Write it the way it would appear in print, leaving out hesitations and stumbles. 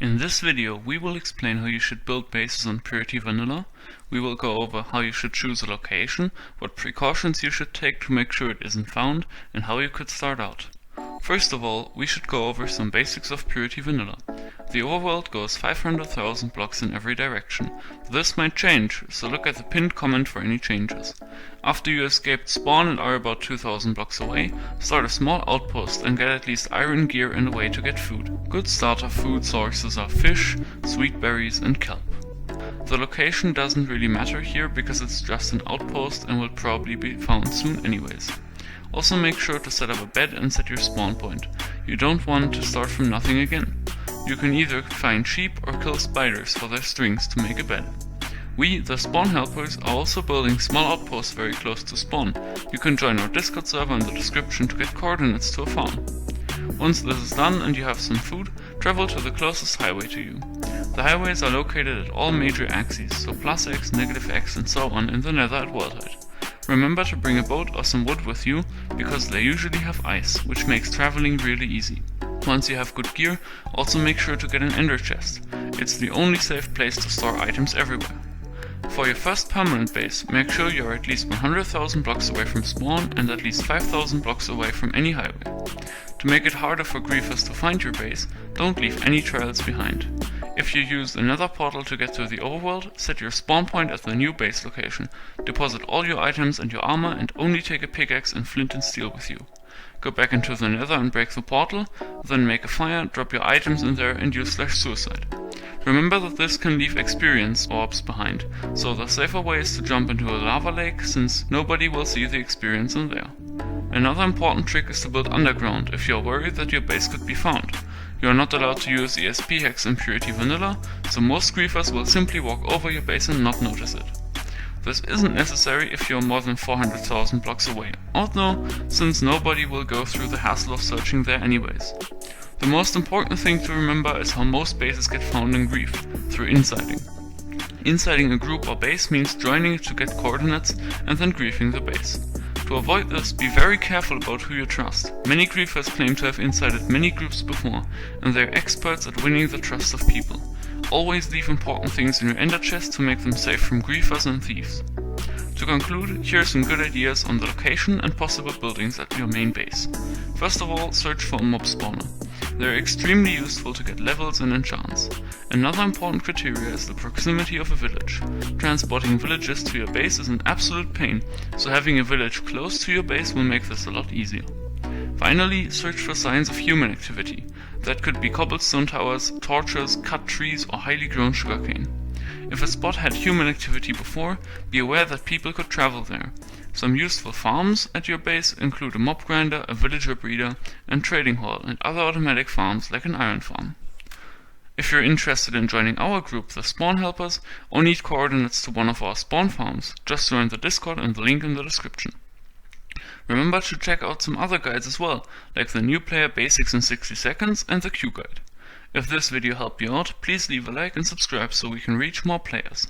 In this video, we will explain how you should build bases on PurityVanilla. We will go over how you should choose a location, what precautions you should take to make sure it isn't found, and how you could start out. First of all, we should go over some basics of PurityVanilla. The overworld goes 500,000 blocks in every direction. This might change, so look at the pinned comment for any changes. After you escaped spawn and are about 2000 blocks away, start a small outpost and get at least iron gear and a way to get food. Good starter food sources are fish, sweet berries and kelp. The location doesn't really matter here because it's just an outpost and will probably be found soon anyways. Also make sure to set up a bed and set your spawn point. You don't want to start from nothing again. You can either find sheep or kill spiders for their strings to make a bed. We, the SpawnHelpers, are also building small outposts very close to spawn. You can join our Discord server in the description to get coordinates to a farm. Once this is done and you have some food, travel to the closest highway to you. The highways are located at all major axes, so +X, -X and so on in the nether at world height. Remember to bring a boat or some wood with you, because they usually have ice, which makes traveling really easy. Once you have good gear, also make sure to get an ender chest. It's the only safe place to store items everywhere. For your first permanent base, make sure you are at least 100,000 blocks away from spawn and at least 5,000 blocks away from any highway. To make it harder for griefers to find your base, don't leave any trails behind. If you use another portal to get to the overworld, set your spawn point at the new base location. Deposit all your items and your armor and only take a pickaxe and flint and steel with you. Go back into the nether and break the portal, then make a fire, drop your items in there and use /suicide. Remember that this can leave experience orbs behind, so the safer way is to jump into a lava lake since nobody will see the experience in there. Another important trick is to build underground if you are worried that your base could be found. You are not allowed to use ESP hacks in PurityVanilla, so most griefers will simply walk over your base and not notice it. This isn't necessary if you are more than 400,000 blocks away, although since nobody will go through the hassle of searching there anyways. The most important thing to remember is how most bases get found in Grief, through insiding. Insiding a group or base means joining it to get coordinates and then griefing the base. To avoid this, be very careful about who you trust. Many griefers claim to have insided many groups before, and they are experts at winning the trust of people. Always leave important things in your ender chest to make them safe from griefers and thieves. To conclude, here are some good ideas on the location and possible buildings at your main base. First of all, search for a mob spawner. They are extremely useful to get levels and enchants. Another important criteria is the proximity of a village. Transporting villages to your base is an absolute pain, so having a village close to your base will make this a lot easier. Finally, search for signs of human activity. That could be cobblestone towers, torches, cut trees or highly grown sugarcane. If a spot had human activity before, be aware that people could travel there. Some useful farms at your base include a mob grinder, a villager breeder, and trading hall, and other automatic farms like an iron farm. If you're interested in joining our group, the SpawnHelpers, or need coordinates to one of our spawn farms, just join the Discord and the link in the description. Remember to check out some other guides as well, like the New Player Basics in 60 Seconds and the Q Guide. If this video helped you out, please leave a like and subscribe so we can reach more players.